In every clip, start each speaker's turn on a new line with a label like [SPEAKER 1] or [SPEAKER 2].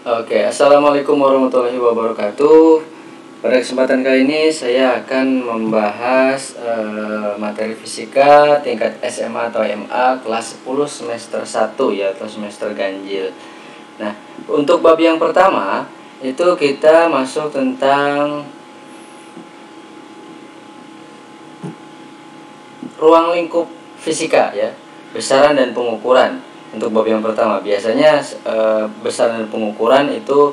[SPEAKER 1] Oke, assalamualaikum warahmatullahi wabarakatuh. Pada kesempatan kali ini saya akan membahas materi fisika tingkat SMA atau MA kelas 10 semester 1 ya, atau semester ganjil. Nah, untuk bab yang pertama itu kita masuk tentang ruang lingkup fisika ya, besaran dan pengukuran. Untuk bab yang pertama biasanya besaran dan pengukuran itu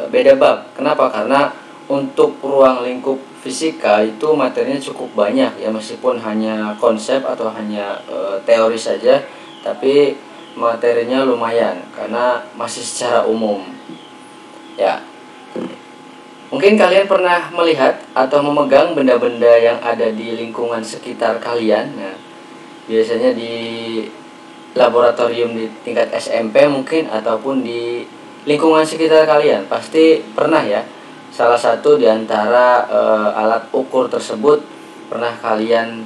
[SPEAKER 1] beda bab. Kenapa? Karena untuk ruang lingkup fisika itu materinya cukup banyak ya, meskipun hanya konsep atau hanya teori saja, tapi materinya lumayan karena masih secara umum ya. Mungkin kalian pernah melihat atau memegang benda-benda yang ada di lingkungan sekitar kalian. Nah, biasanya di laboratorium di tingkat SMP mungkin, ataupun di lingkungan sekitar kalian pasti pernah ya, salah satu di antara alat ukur tersebut pernah kalian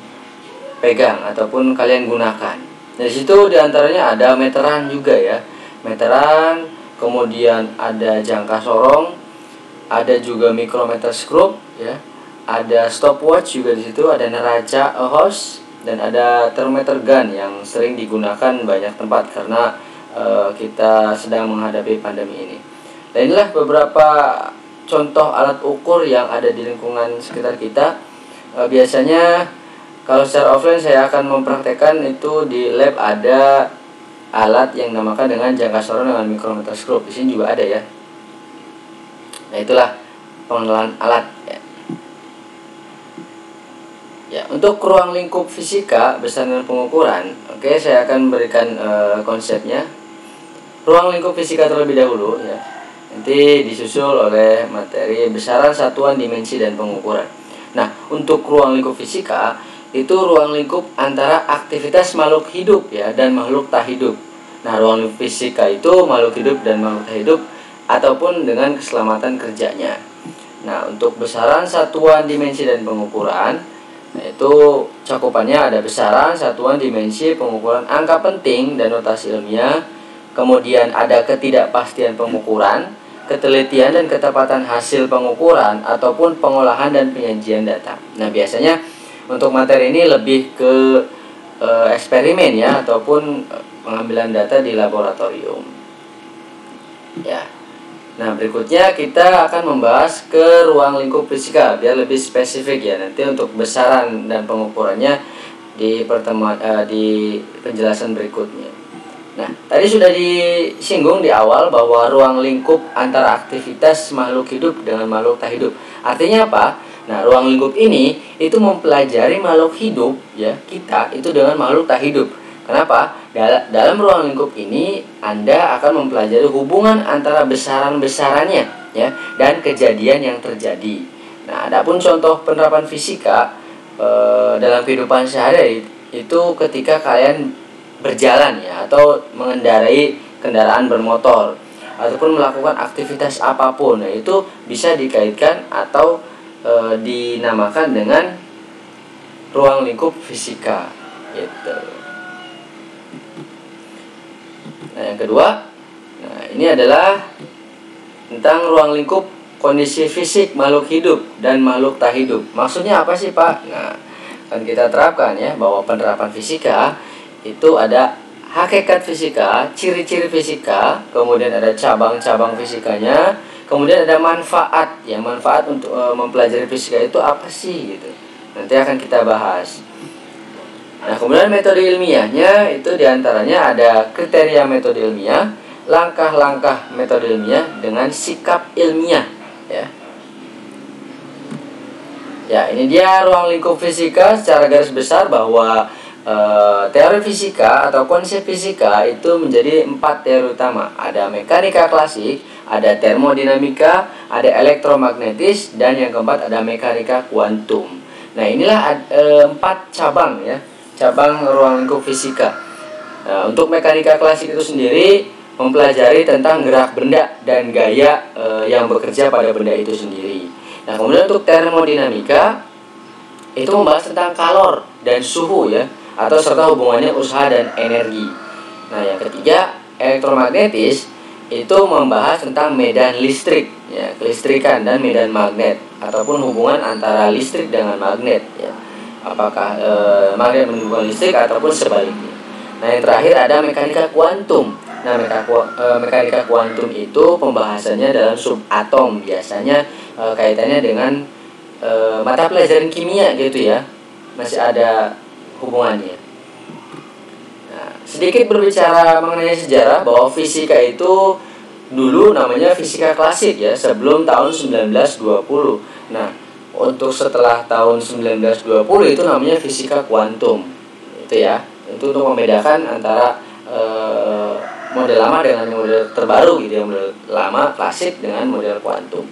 [SPEAKER 1] pegang ataupun kalian gunakan. Dari situ diantaranya ada meteran juga ya, meteran, kemudian ada jangka sorong, ada juga mikrometer skrup ya, ada stopwatch juga di situ, ada neraca Ohs, dan ada termometer gun yang sering digunakan banyak tempat karena kita sedang menghadapi pandemi ini. Dan inilah beberapa contoh alat ukur yang ada di lingkungan sekitar kita. Biasanya kalau secara offline saya akan mempraktekkan itu di lab, ada alat yang dinamakan dengan jangka sorong dengan mikrometer skrup. Di sini juga ada ya. Nah, itulah pengenalan alat ya. Ya, untuk ruang lingkup fisika besaran dan pengukuran, oke, saya akan berikan konsepnya. Ruang lingkup fisika terlebih dahulu ya. Nanti disusul oleh materi besaran, satuan, dimensi, dan pengukuran. Nah, untuk ruang lingkup fisika itu ruang lingkup antara aktivitas makhluk hidup ya dan makhluk tak hidup. Nah, ruang lingkup fisika itu makhluk hidup dan makhluk tak hidup ataupun dengan keselamatan kerjanya. Nah, untuk besaran, satuan, dimensi, dan pengukuran, nah itu cakupannya ada besaran, satuan, dimensi, pengukuran angka penting dan notasi ilmiah. Kemudian ada ketidakpastian pengukuran, ketelitian dan ketepatan hasil pengukuran ataupun pengolahan dan penyajian data. Nah, biasanya untuk materi ini lebih ke eksperimen ya, ataupun pengambilan data di laboratorium. Ya. Nah, berikutnya kita akan membahas ke ruang lingkup fisika biar lebih spesifik ya. Nanti untuk besaran dan pengukurannya di di penjelasan berikutnya. Nah, tadi sudah disinggung di awal bahwa ruang lingkup antara aktivitas makhluk hidup dengan makhluk tak hidup. Artinya apa? Nah, ruang lingkup ini itu mempelajari makhluk hidup ya, kita itu dengan makhluk tak hidup. Kenapa? Dalam ruang lingkup ini Anda akan mempelajari hubungan antara besaran-besarannya ya dan kejadian yang terjadi. Nah, adapun contoh penerapan fisika dalam kehidupan sehari-hari itu ketika kalian berjalan ya, atau mengendarai kendaraan bermotor ataupun melakukan aktivitas apapun. Nah, itu bisa dikaitkan atau dinamakan dengan ruang lingkup fisika gitu. Nah, yang kedua, nah ini adalah tentang ruang lingkup kondisi fisik makhluk hidup dan makhluk tak hidup. Maksudnya apa sih, Pak? Nah, kan kita terapkan ya bahwa penerapan fisika itu ada hakikat fisika, ciri-ciri fisika, kemudian ada cabang-cabang fisikanya, kemudian ada manfaat. Ya, manfaat untuk mempelajari fisika itu apa sih gitu. Nanti akan kita bahas. Nah, kemudian metode ilmiahnya itu diantaranya ada kriteria metode ilmiah, langkah-langkah metode ilmiah dengan sikap ilmiah ya. Ya, ini dia ruang lingkup fisika secara garis besar bahwa teori fisika atau konsep fisika itu menjadi 4 teori utama. Ada mekanika klasik, ada termodinamika, ada elektromagnetis, dan yang keempat ada mekanika kuantum. Nah, inilah 4 cabang ya, cabang ruang lingkup fisika. Nah, untuk mekanika klasik itu sendiri mempelajari tentang gerak benda dan gaya yang bekerja pada benda itu sendiri. Nah, kemudian untuk termodinamika itu membahas tentang kalor dan suhu ya, atau serta hubungannya usaha dan energi. Nah, yang ketiga, elektromagnetis itu membahas tentang medan listrik, ya, kelistrikan dan medan magnet ataupun hubungan antara listrik dengan magnet, ya. Apakah magnet menimbulkan listrik ataupun sebaliknya. Nah, yang terakhir ada mekanika kuantum. Nah, mekanika kuantum itu pembahasannya dalam subatom, biasanya kaitannya dengan mata pelajaran kimia gitu ya, masih ada hubungannya. Nah, sedikit berbicara mengenai sejarah, bahwa fisika itu dulu namanya fisika klasik ya, sebelum tahun 1920. Nah, untuk setelah tahun 1920 itu namanya fisika kuantum. Itu ya. Itu untuk membedakan antara model lama dengan model terbaru gitu ya, model lama klasik dengan model kuantum.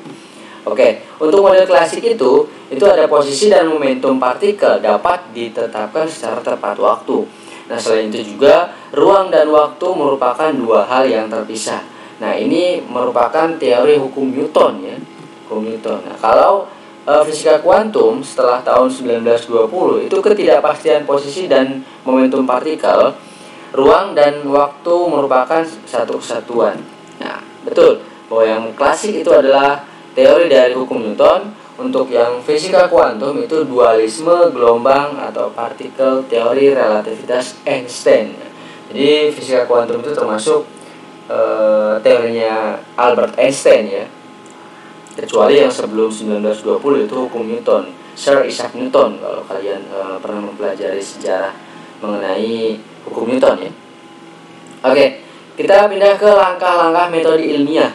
[SPEAKER 1] Oke, untuk model klasik itu ada posisi dan momentum partikel dapat ditetapkan secara tepat waktu. Nah, selain itu juga ruang dan waktu merupakan dua hal yang terpisah. Nah, ini merupakan teori hukum Newton ya, hukum Newton. Nah, kalau fisika kuantum setelah tahun 1920 itu ketidakpastian posisi dan momentum partikel, ruang dan waktu merupakan satu kesatuan. Nah, betul bahwa yang klasik itu adalah teori dari hukum Newton. Untuk yang fisika kuantum itu dualisme gelombang atau partikel, teori relativitas Einstein. Jadi fisika kuantum itu termasuk teorinya Albert Einstein ya. Kecuali yang sebelum 1920 itu hukum Newton, Sir Isaac Newton, kalau kalian pernah mempelajari sejarah mengenai hukum Newton ya. Oke, kita pindah ke langkah-langkah metode ilmiah.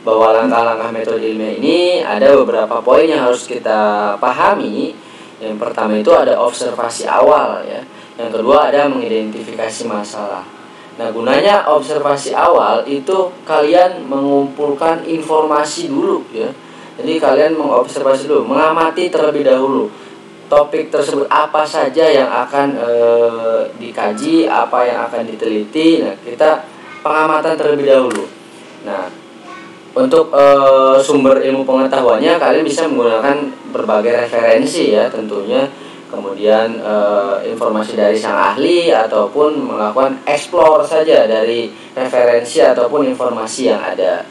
[SPEAKER 1] Bahwa langkah-langkah metode ilmiah ini ada beberapa poin yang harus kita pahami. Yang pertama itu ada observasi awal ya. Yang kedua ada mengidentifikasi masalah. Nah, gunanya observasi awal itu kalian mengumpulkan informasi dulu ya. Jadi kalian mengobservasi dulu, mengamati terlebih dahulu topik tersebut apa saja yang akan dikaji, apa yang akan diteliti. Nah, kita pengamatan terlebih dahulu. Nah, untuk sumber ilmu pengetahuannya kalian bisa menggunakan berbagai referensi ya tentunya. Kemudian informasi dari sang ahli ataupun melakukan explore saja dari referensi ataupun informasi yang ada.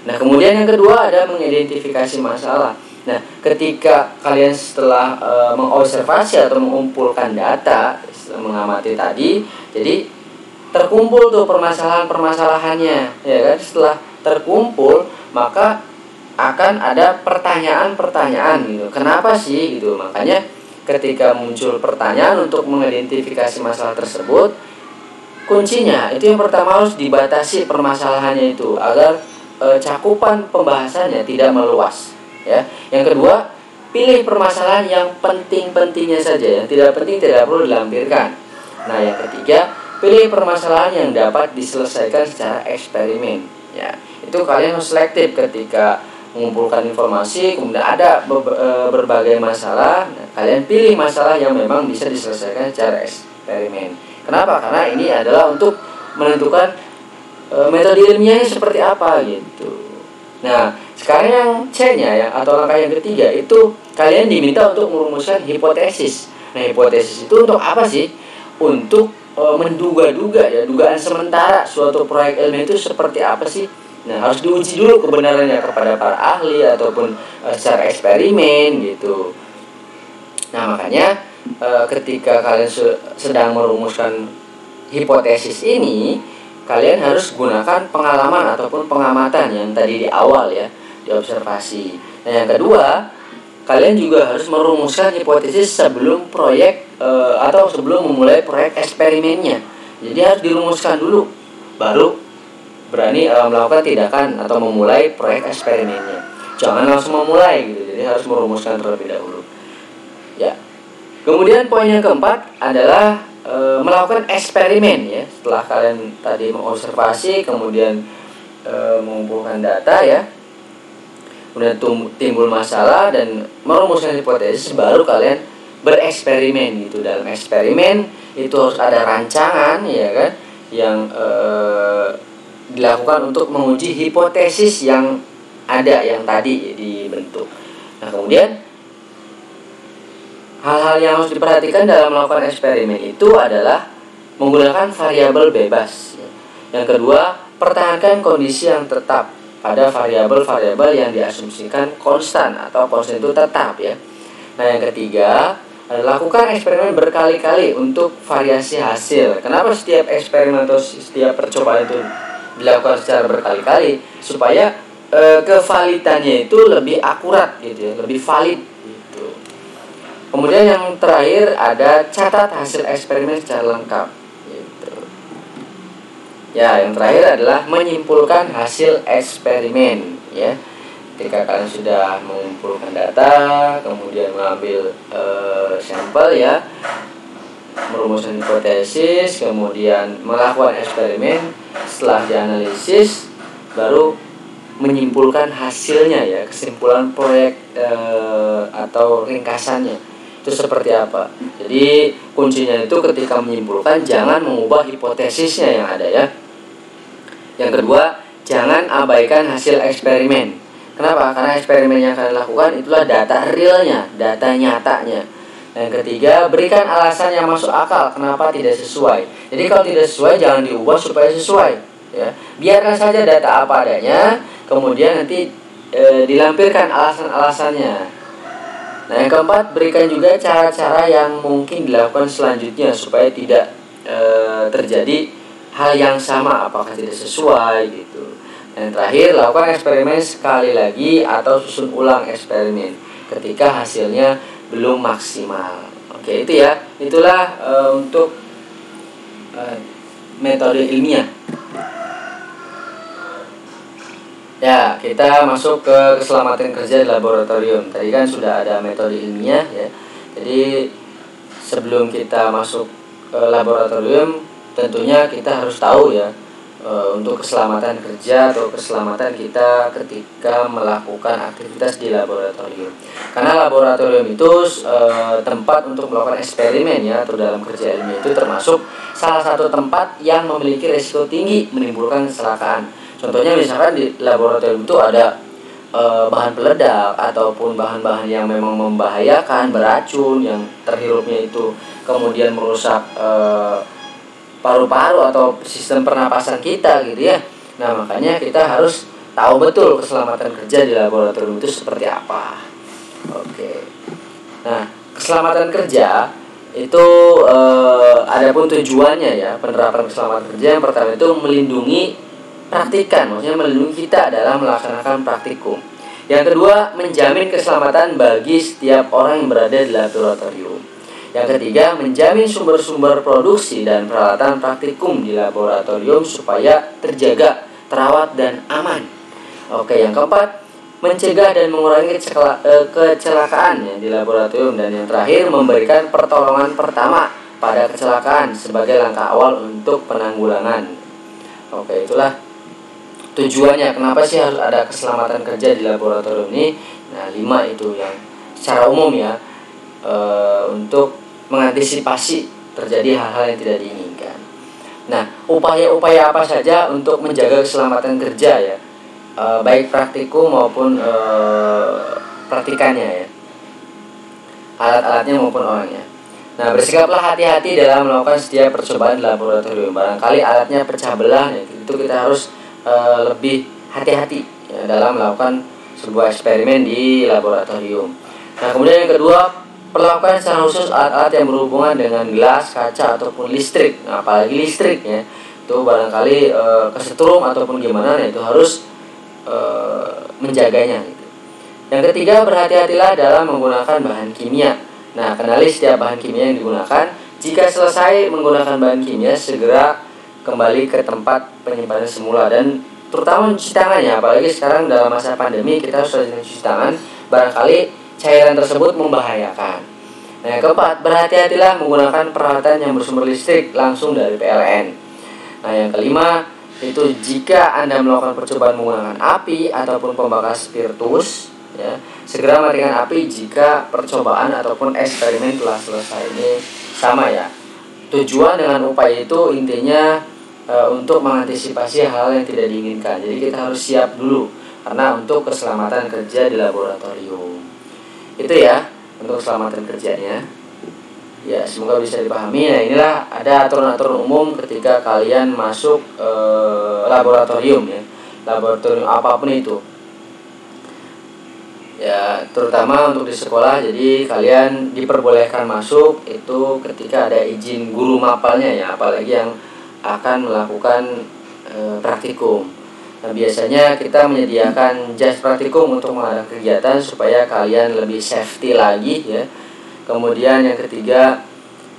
[SPEAKER 1] Nah, kemudian yang kedua ada mengidentifikasi masalah. Nah, ketika kalian setelah mengobservasi atau mengumpulkan data, mengamati tadi, jadi terkumpul tuh permasalahan-permasalahannya, ya kan? Setelah terkumpul, maka akan ada pertanyaan-pertanyaan gitu. Kenapa sih gitu? Makanya ketika muncul pertanyaan untuk mengidentifikasi masalah tersebut, kuncinya itu yang pertama harus dibatasi permasalahannya itu agar cakupan pembahasannya tidak meluas ya. Yang kedua, pilih permasalahan yang penting-pentingnya saja, yang tidak penting tidak perlu dilampirkan. Nah, yang ketiga, pilih permasalahan yang dapat diselesaikan secara eksperimen ya. Itu kalian harus selektif ketika mengumpulkan informasi, kemudian ada berbagai masalah. Nah, kalian pilih masalah yang memang bisa diselesaikan secara eksperimen. Kenapa? Karena ini adalah untuk menentukan metode ilmiahnya seperti apa gitu. Nah, sekarang yang C-nya atau langkah yang ketiga itu kalian diminta untuk merumuskan hipotesis. Nah, hipotesis itu untuk apa sih? Untuk menduga-duga ya, dugaan sementara suatu proyek ilmiah itu seperti apa sih? Nah, harus diuji dulu kebenarannya kepada para ahli ataupun secara eksperimen gitu. Nah, makanya ketika kalian sedang merumuskan hipotesis ini, kalian harus gunakan pengalaman ataupun pengamatan yang tadi di awal ya, di observasi. Nah, yang kedua, kalian juga harus merumuskan hipotesis sebelum proyek atau sebelum memulai proyek eksperimennya. Jadi harus dirumuskan dulu, baru berani melakukan tindakan atau memulai proyek eksperimennya. Jangan langsung memulai gitu. Jadi harus merumuskan terlebih dahulu. Ya. Kemudian poin yang keempat adalah melakukan eksperimen ya. Setelah kalian tadi mengobservasi, kemudian mengumpulkan data ya, kemudian timbul masalah dan merumuskan hipotesis, baru kalian bereksperimen gitu. Dalam eksperimen itu harus ada rancangan ya kan, yang dilakukan untuk menguji hipotesis yang ada, yang tadi dibentuk. Nah, kemudian hal-hal yang harus diperhatikan dalam melakukan eksperimen itu adalah menggunakan variabel bebas. Yang kedua, pertahankan kondisi yang tetap pada variabel-variabel yang diasumsikan konstan atau konstan itu tetap ya. Nah, yang ketiga, lakukan eksperimen berkali-kali untuk variasi hasil. Kenapa setiap eksperimen atau setiap percobaan itu dilakukan secara berkali-kali? Supaya kevalidannya itu lebih akurat gitu ya, lebih valid gitu. Kemudian yang terakhir ada catat hasil eksperimen secara lengkap gitu. Ya, yang terakhir adalah menyimpulkan hasil eksperimen ya. Ketika kalian sudah mengumpulkan data, kemudian mengambil sampel ya, merumuskan hipotesis, kemudian melakukan eksperimen, setelah dianalisis baru menyimpulkan hasilnya ya, kesimpulan proyek atau ringkasannya itu seperti apa. Jadi kuncinya itu ketika menyimpulkan jangan mengubah hipotesisnya yang ada ya. Yang kedua, jangan abaikan hasil eksperimen. Kenapa? Karena eksperimen yang kalian lakukan itulah data realnya, data nyatanya. Dan yang ketiga, berikan alasan yang masuk akal kenapa tidak sesuai. Jadi kalau tidak sesuai jangan diubah supaya sesuai ya. Biarkan saja data apa adanya, kemudian nanti dilampirkan alasan-alasannya. Nah, yang keempat, berikan juga cara-cara yang mungkin dilakukan selanjutnya supaya tidak terjadi hal yang sama, apakah tidak sesuai gitu. Dan yang terakhir, lakukan eksperimen sekali lagi atau susun ulang eksperimen ketika hasilnya belum maksimal. Oke, itu ya. Itulah untuk metode ilmiah. Ya, kita masuk ke keselamatan kerja di laboratorium. Tadi kan sudah ada metode ilmiah ya. Jadi sebelum kita masuk ke laboratorium, tentunya kita harus tahu ya untuk keselamatan kerja atau keselamatan kita ketika melakukan aktivitas di laboratorium. Karena laboratorium itu tempat untuk melakukan eksperimen ya, atau dalam kerja ilmiah itu termasuk salah satu tempat yang memiliki risiko tinggi menimbulkan kecelakaan. Contohnya misalkan di laboratorium itu ada bahan peledak ataupun bahan-bahan yang memang membahayakan, beracun, yang terhirupnya itu kemudian merusak paru-paru atau sistem pernapasan kita gitu ya. Nah, makanya kita harus tahu betul keselamatan kerja di laboratorium itu seperti apa. Oke. Nah, keselamatan kerja itu adapun tujuannya ya, penerapan keselamatan kerja yang pertama itu melindungi praktikan, maksudnya melindungi kita dalam melaksanakan praktikum. Yang kedua, menjamin keselamatan bagi setiap orang yang berada di laboratorium. Yang ketiga, menjamin sumber-sumber produksi dan peralatan praktikum di laboratorium supaya terjaga, terawat, dan aman. Oke, yang keempat, mencegah dan mengurangi kecelakaan ya, di laboratorium. Dan yang terakhir, memberikan pertolongan pertama pada kecelakaan sebagai langkah awal untuk penanggulangan. Oke, itulah tujuannya. Kenapa sih harus ada keselamatan kerja di laboratorium ini? Nah, 5 itu yang secara umum ya, untuk mengantisipasi terjadi hal-hal yang tidak diinginkan. Nah, upaya-upaya apa saja untuk menjaga keselamatan kerja ya, baik praktikum maupun praktikannya ya, alat-alatnya maupun orangnya. Nah, bersikaplah hati-hati dalam melakukan setiap percobaan di laboratorium. Barangkali alatnya pecah belah ya, itu kita harus lebih hati-hati ya, dalam melakukan sebuah eksperimen di laboratorium. Nah, kemudian yang kedua, perlakukan secara khusus alat-alat yang berhubungan dengan gelas, kaca, ataupun listrik. Nah, apalagi listrik ya, itu barangkali kesetrum ataupun gimana, itu harus menjaganya gitu. Yang ketiga, berhati-hatilah dalam menggunakan bahan kimia. Nah, kenali setiap bahan kimia yang digunakan. Jika selesai menggunakan bahan kimia, segera kembali ke tempat penyimpanan semula, dan terutama mencuci tangan ya, apalagi sekarang dalam masa pandemi kita harus rajin mencuci tangan, barangkali cairan tersebut membahayakan. Nah, yang keempat, berhati-hatilah menggunakan peralatan yang bersumber listrik langsung dari PLN. Nah, yang kelima, itu jika Anda melakukan percobaan menggunakan api ataupun pembakar spiritus ya, segera matikan api jika percobaan ataupun eksperimen telah selesai. Ini sama ya, tujuan dengan upaya itu intinya untuk mengantisipasi hal yang tidak diinginkan. Jadi kita harus siap dulu, karena untuk keselamatan kerja di laboratorium. Itu ya untuk keselamatan kerjanya. Ya, semoga bisa dipahami. Nah, inilah ada aturan-aturan umum ketika kalian masuk laboratorium ya, laboratorium apapun itu ya, terutama untuk di sekolah. Jadi kalian diperbolehkan masuk itu ketika ada izin guru mapalnya ya, apalagi yang akan melakukan praktikum. Nah, biasanya kita menyediakan jas praktikum untuk mengadakan kegiatan supaya kalian lebih safety lagi ya. Kemudian yang ketiga,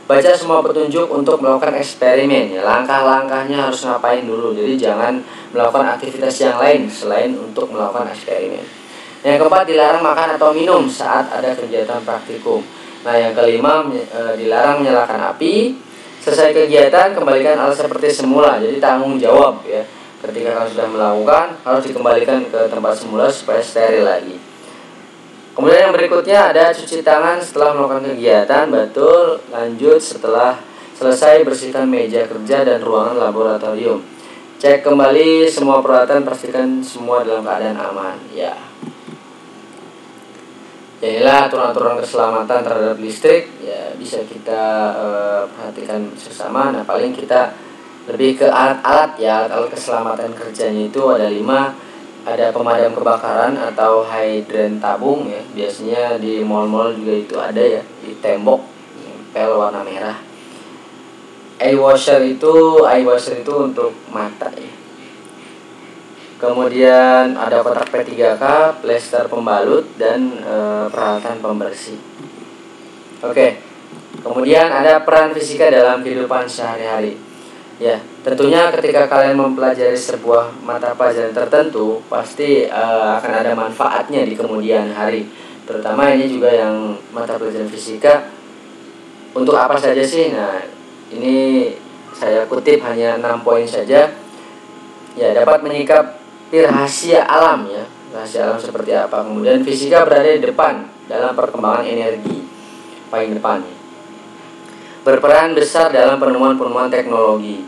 [SPEAKER 1] baca semua petunjuk untuk melakukan eksperimen ya. Langkah-langkahnya harus ngapain dulu. Jadi jangan melakukan aktivitas yang lain selain untuk melakukan eksperimen. Yang keempat, dilarang makan atau minum saat ada kegiatan praktikum. Nah, yang kelima, dilarang menyalakan api. Selesai kegiatan, kembalikan alat seperti semula. Jadi tanggung jawab ya. Ketika kalian sudah melakukan, harus dikembalikan ke tempat semula supaya steril lagi. Kemudian yang berikutnya ada cuci tangan setelah melakukan kegiatan. Betul, lanjut setelah selesai bersihkan meja kerja dan ruangan laboratorium. Cek kembali semua peralatan, pastikan semua dalam keadaan aman ya. Ya, inilah aturan-aturan keselamatan terhadap listrik ya, bisa kita perhatikan bersama. Nah, paling kita lebih ke alat-alat ya, alat keselamatan kerjanya itu ada 5. Ada pemadam kebakaran atau hidran tabung ya, biasanya di mall-mall juga itu ada ya, di tembok pel warna merah. Eye washer itu untuk mata ya. Kemudian ada kotak P3K, plester pembalut, dan peralatan pembersih. Oke. Kemudian ada peran fisika dalam kehidupan sehari-hari. Ya, tentunya ketika kalian mempelajari sebuah mata pelajaran tertentu, pasti akan ada manfaatnya di kemudian hari. Terutama ini juga yang mata pelajaran fisika. Untuk apa saja sih? Nah, ini saya kutip hanya 6 poin saja. Ya, dapat menyikapi rahasia alam ya, rahasia alam seperti apa. Kemudian fisika berada di depan dalam perkembangan energi, paling depan ya. Berperan besar dalam penemuan-penemuan teknologi.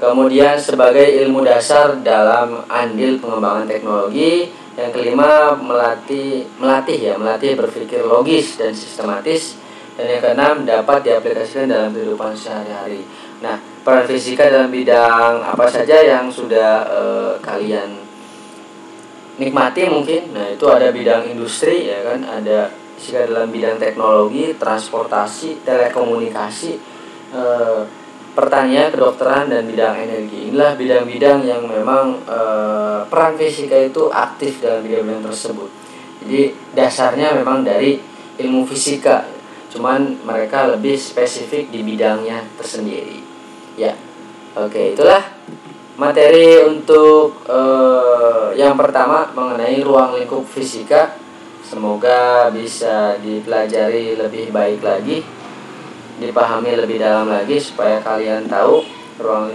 [SPEAKER 1] Kemudian sebagai ilmu dasar dalam andil pengembangan teknologi. Yang kelima, melatih berpikir logis dan sistematis. Dan yang keenam, dapat diaplikasikan dalam kehidupan sehari-hari. Nah, peran fisika dalam bidang apa saja yang sudah kalian nikmati mungkin. Nah, itu ada bidang industri ya kan, ada fisika dalam bidang teknologi, transportasi, telekomunikasi, pertanian, kedokteran, dan bidang energi. Inilah bidang-bidang yang memang peran fisika itu aktif dalam bidang-bidang tersebut. Jadi dasarnya memang dari ilmu fisika, cuman mereka lebih spesifik di bidangnya tersendiri. Ya, oke, itulah materi untuk yang pertama mengenai ruang lingkup fisika. Semoga bisa dipelajari lebih baik lagi, dipahami lebih dalam lagi supaya kalian tahu ruang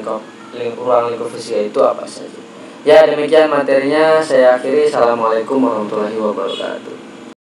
[SPEAKER 1] lingkup fisika itu apa saja. Ya, demikian materinya, saya akhiri. Assalamualaikum warahmatullahi wabarakatuh.